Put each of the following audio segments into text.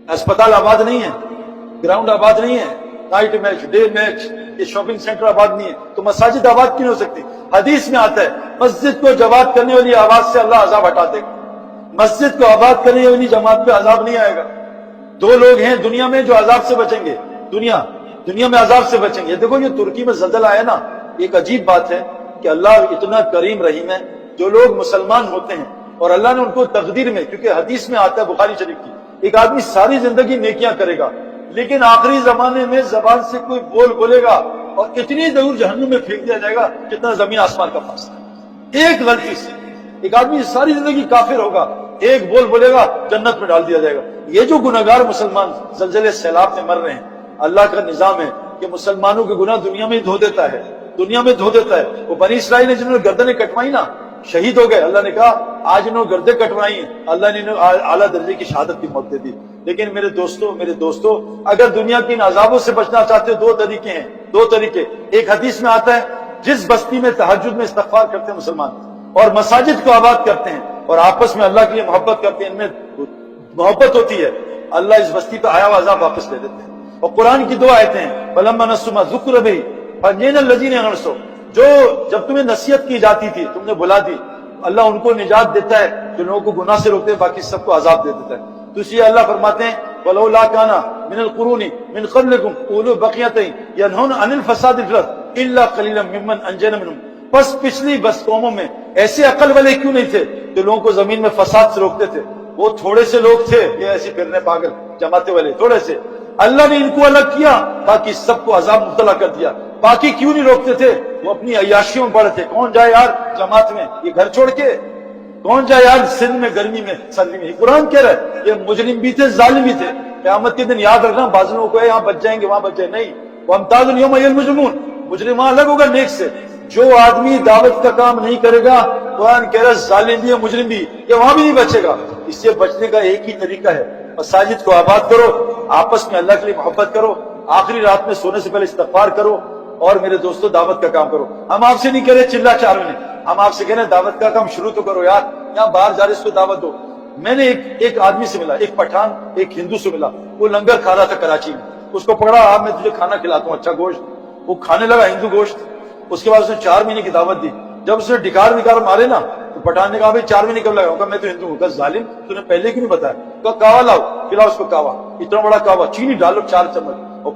अस्पताल आबाद नहीं है, ग्राउंड आबाद नहीं है, नाइट मैच, डे मैच, ये शॉपिंग सेंटर आबाद नहीं है, तो मसाजिद आबाद क्यों नहीं हो सकती? हदीस में आता है मस्जिद को जवाब करने वाली आवाज से अल्लाह अजाब हटा देगा। मस्जिद को आबाद करने वाली जमात पे अजाब नहीं आएगा। दो लोग हैं दुनिया में जो अजाब से बचेंगे, दुनिया में अजाब से बचेंगे। देखो ये तुर्की में ज़लज़ला आया ना, एक अजीब बात है कि अल्लाह इतना करीम रहीम है, जो लोग मुसलमान होते हैं और अल्लाह ने उनको तकदीर में, क्योंकि हदीस में आता है बुखारी शरीफ की, एक आदमी सारी जिंदगी नेकियां करेगा लेकिन आखिरी जमाने में जबान से कोई बोलेगा और इतनी दूर जहन्नुम में फेंक दिया जाएगा जितना जमीन आसमान का फासला। एक गलती से एक आदमी सारी जिंदगी काफिर होगा, एक बोलेगा जन्नत में डाल दिया जाएगा। ये जो गुनहगार मुसलमान जलजले सैलाब में मर रहे हैं, अल्लाह का निजाम है कि मुसलमानों के गुनाह दुनिया में धो देता है, दुनिया में धो देता है। वो बनी इसराइल ने जिन्होंने गर्दनें कटवाई ना, शहीद हो गए, अल्लाह ने कहा आज इन्होंने गर्दनें कटवाई, अल्लाह ने इन्हें आला दर्जे की शहादत की मौत दे दी। लेकिन मेरे दोस्तों अगर दुनिया की इन अजाबों से बचना चाहते हो, दो तरीके हैं, दो तरीके। एक हदीस में आता है जिस बस्ती में तहज्जुद में इस्तिग़फ़ार करते हैं मुसलमान और मसाजिद को आबाद करते हैं और आपस में अल्लाह के लिए मोहब्बत करते हैं, इनमें मोहब्बत होती है, अल्लाह इस बस्ती पर आया हुआ अजाब वापस ले देते हैं। और कुरान की दो आयतें हैं, फलम्मा नस्सू मा ज़ुक्र बिही फअनजैना अल्लज़ीना यनसू, जो जब तुम्हें नसीहत की जाती थी तुमने बुला दी, अल्लाह उनको निजात देता है जो लोगों को गुनाह से रोकते हैं, बाकी सबको अजाब दे देता है। तो इसलिए अल्लाह फरमाते हैं वलौला काना मिनल कुरूनी मिन क़ब्लिकुम उलू बक़ियतिन यनहूना अनिल फ़सादि फ़िल अर्ज़ इल्ला क़लीलन मिम्मन अंजैना मिनहुम, बस पिछली कौमों में ऐसे अक्ल वाले क्यों नहीं थे जो लोगों को जमीन में फसाद से रोकते थे? वो थोड़े से लोग थे, ये ऐसे फिरने पागल जमाते वाले थोड़े से, अल्लाह ने इनको अलग किया, बाकी सबको अजाब मुब्तला कर दिया। बाकी क्यों नहीं रोकते थे? वो अपनी अय्याशियों में पड़े थे। कौन जाए यार जमात में, ये घर छोड़ के कौन जाए यार सिंध में, गर्मी में, सर्दी में? कुरान कह रहा है ये मुजरिम भी थे, जालिम भी थे। क़यामत के दिन याद रखना, बाज़ लोगों को यहाँ बच जाएंगे वहां बच जाए, नहीं, वम्ताज़ुल यौमा अय्युहल मुजरिमून, मुजरिम अलग होगा नेक से। जो आदमी दावत का काम नहीं करेगा, कुरान कह रहा है जालिम भी है मुजरिम भी, ये वहां भी नहीं बचेगा। इससे बचने का एक ही तरीका है, मसाजिद को आबाद करो, आपस में अल्लाह के लिए मोहब्बत करो, आखिरी रात में सोने से पहले इस्तिग़फ़ार करो और मेरे दोस्तों दावत का काम करो। हम आपसे नहीं कह रहे चिल्ला चार महीने, हम आपसे कह रहे दावत का काम शुरू तो करो यार, यहाँ बाहर जा रहे इसको दावत दो। मैंने एक आदमी से मिला, एक पठान एक हिंदू से मिला, वो लंगर खा रहा था कराची में, उसको पकड़ा, आप मैं तुझे खाना खिलाता हूँ अच्छा गोश्त, वो खाने लगा हिंदू गोश्त। उसके बाद उसने 4 महीने की दावत दी। जब उसने डिकार मारे ना तो पठान ने कहा भाई 4 महीने कब लगा? मैं तो हिंदू हूँ। जालिम तूने पहले क्यों नहीं बताया? कहा कावा लाओ, खिलाओ उसको कावा, इतना बड़ा कावा, चीनी डालो 4 चम्मच। और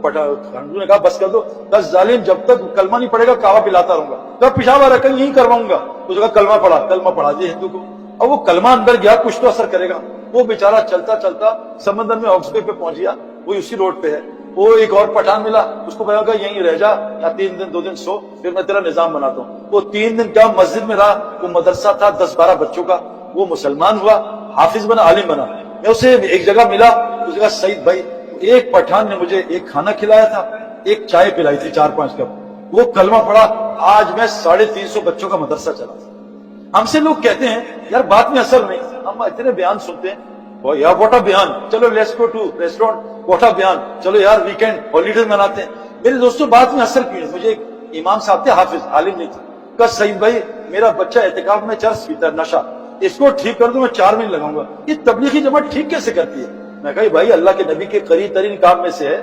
हिंदू ने कहा बस कर दो। कहा जालिम जब तक कलमा नहीं पड़ेगा कावा पिलाता रहूंगा। कहा पिशाब आ रहा यही करवाऊंगा। उसने कहा कलमा पढ़ा दिया हिंदू को। अब वो कलमा अंदर गया, कुछ तो असर करेगा। वो बेचारा चलता चलता समंदर में ऑक्सफोर्ड पे पहुंच गया, वो उसी रोड पे है। वो एक और पठान मिला, उसको कहा यहीं रह जा, या 3 दिन 2 दिन सो, फिर मैं तेरा निजाम बनाता हूँ। वो 3 दिन क्या मस्जिद में रहा, वो मदरसा था 10-12 बच्चों का, वो मुसलमान हुआ, हाफिज बना, आलिम बना। मैं उसे एक जगह मिला, उस जगह सईद भाई, एक पठान ने मुझे एक खाना खिलाया था, एक चाय पिलाई थी 4-5 कप, वो कलमा पढ़ा। आज मैं 350 बच्चों का मदरसा चला। हमसे लोग कहते हैं यार बात में असर नहीं, हम इतने बयान सुनते हैं, यार व्हाट बयान, चलो let's go to restaurant, what बयान, चलो यार वीकेंड हॉलीडेज मनाते हैं। मेरे दोस्तों बात में असर क्यों है? मुझे एक इमाम साहब थे, हाफिज, आलिम नहीं थे, कहा सईद भाई मेरा बच्चा एहतिकाफ में चर्च पीता है, नशा, इसको ठीक कर दो, मैं 4 महीने लगाऊंगा। ये तबलीगी जमात ठीक कैसे करती है? मैं कहा भाई अल्लाह के नबी के करीब तरीन काम में से है,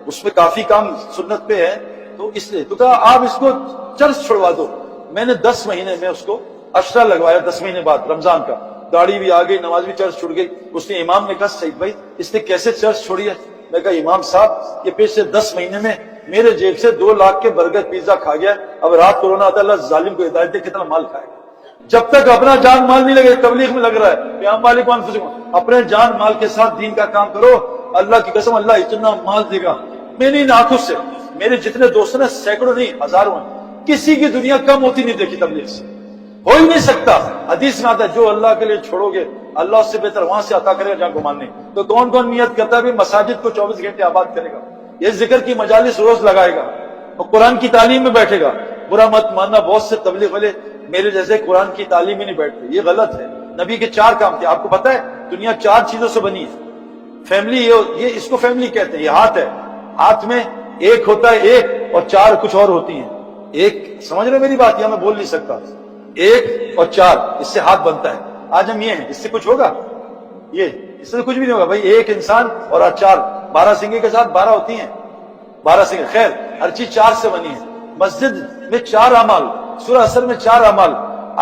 उसमें काफी काम सुन्नत पे है, तो इसलिए तो कहा आप इसको चर्च छुड़वा दो। मैंने 10 महीने में उसको अशरा लगवाया, 10 महीने बाद रमजान का, दाढ़ी भी आ गई, नमाज भी चर्च छुड़ गई। उसने इमाम ने कहा सईद भाई इसने कैसे चर्च छोड़ी है? मैं कहा इमाम साहब ये पिछले 10 महीने में मेरे जेब से 2 लाख के बर्गर पिज्जा खा गया, अब रात कोरोना आता, अल्लाह जालिम को हिदायत दे, कितना माल खाएगा? जब तक अपना जान माल नहीं लगे, तबलीग में लग रहा है, अपने जान माल के साथ दीन का काम करो, अल्लाह की कसम अल्लाह इतना माल देगा। मैंने इन आंखों से, मेरे जितने दोस्तों ने सैकड़ों नहीं हजारों हैं, किसी की दुनिया कम होती नहीं देखी तबलीग से, हो ही नहीं सकता। हदीस में आता है जो अल्लाह के लिए छोड़ोगे अल्लाह उससे बेहतर वहां से अता करेगा जहां गुमान नहीं। तो कौन कौन नियत करता है मसाजिद को 24 घंटे आबाद करेगा, ये जिक्र की मजालिस रोज लगाएगा और कुरान की तालीम में बैठेगा? बुरा मत मानना, बहुत से तबलीग वाले मेरे जैसे कुरान की तालीम में नहीं बैठते, ये गलत है। नबी के 4 काम थे, आपको पता है दुनिया 4 चीजों से बनी है। फैमिली, ये इसको फैमिली कहते हैं। ये हाथ है, हाथ में एक होता है एक और 4 कुछ और होती हैं। एक, समझ रहे मेरी बात? या मैं बोल नहीं सकता, 1 और 4 इससे हाथ बनता है। आज हम ये हैं, इससे कुछ होगा? ये اس سے کچھ بھی نہیں ہوگا بھائی. ایک انسان اور 4 12 سنگے کے ساتھ 12 ہوتی ہیں. 12 سنگے خیر ہر چیز 4 سے بنی ہے. مسجد میں 4 اعمال, سورہ اثر میں 4 اعمال,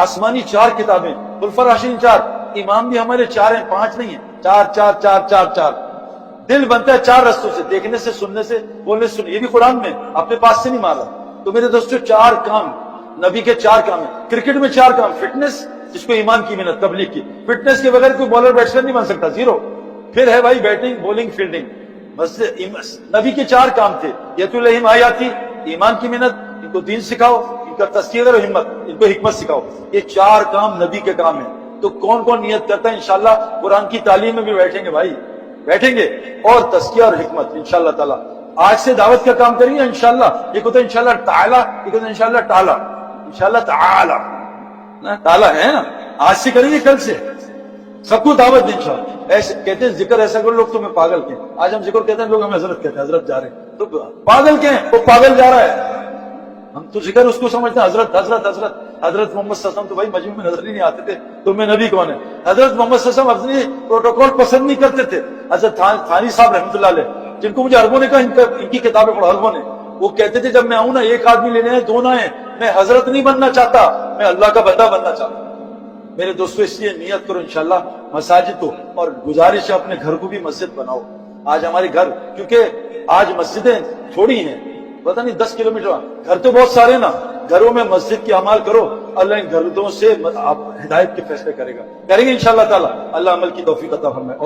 آسمانی 4 کتابیں, خلفاء راشدین 4, امام بھی ہمارے 4 ہیں, 5 نہیں ہیں, 4 4 4 4 4. دل بنتا ہے 4 رستوں سے, دیکھنے سے, سننے سے, بولنے سے. یہ بھی قرآن میں, اپنے پاس سے نہیں مارا. تو میرے دوستو 4 کام نبی کے 4 کام ہیں. کرکٹ میں 4 کام, فٹنس جس کو ایمان کی محنت تبلیغ کی, فٹنس کے بغیر کوئی بالر بیٹسمین نہیں بن سکتا, 0. پھر ہے بھائی بیٹنگ, بولنگ, فیلڈنگ. نبی کے 4 کام تھے. یت الہم آیاتی, ایمان کی محنت, ان کو دین سکھاؤ, ان کا تزکیہ کرو, ہمت, ان کو حکمت سکھاؤ. یہ 4 کام نبی کے کام ہیں. تو کون کون نیت کرتا ہے انشاءاللہ قرآن کی تعلیم میں بھی بیٹھیں گے بھائی, بیٹھیں گے, اور تزکیہ اور حکمت انشاءاللہ تعالی. آج سے دعوت کا کام کریں گے انشاءاللہ. یہ کہتے ہیں انشاءاللہ تعالی, یہ کہتے ہیں انشاءاللہ تعالی, انشاءاللہ تعالی نا, تعالی ہے نا. آج سے کریں گے, کل سے سب کو دعوت دیں انشاءاللہ. ایسے کہتے ہیں ذکر ایسا کرو لوگ تمہیں پاگل کہیں. آج ہم ذکر کہتے ہیں, لوگ ہمیں حضرت کہتے ہیں, حضرت جا رہے ہیں. تو پاگل کہیں, وہ پاگل جا رہا ہے. ہم تو ذکر اس کو سمجھتے ہیں حضرت حضرت حضرت. حضرت محمد صلی اللہ علیہ وسلم تو بھائی مجمع میں نظر ہی نہیں آتے تھے, تمہیں نبی کون ہے؟ حضرت محمد صلی اللہ علیہ وسلم اپنی پروٹوکول پسند نہیں کرتے تھے. حضرت تھانی صاحب رحمۃ اللہ علیہ, جن کو مجھے عربوں نے کہا ان کی کتابیں پڑھو, عربوں نے, وہ کہتے تھے جب میں آؤں نا 1 آدمی لینے آئے 2 نہ آئے, میں حضرت نہیں بننا چاہتا, میں اللہ کا بندہ بننا چاہتا. میرے دوستو اس لیے نیت کرو انشاءاللہ مساجد کو, اور گزارش ہے اپنے گھر کو بھی مسجد بناؤ. آج ہمارے گھر, کیونکہ آج مسجدیں تھوڑی ہیں, پتہ نہیں 10 کلومیٹر, گھر تو بہت سارے نا, گھروں میں مسجد کی اعمال کرو. اللہ ان گھروں سے آپ ہدایت کے فیصلے کرے گا, کریں گے انشاءاللہ تعالی. اللہ عمل کی توفیق عطا فرمائے.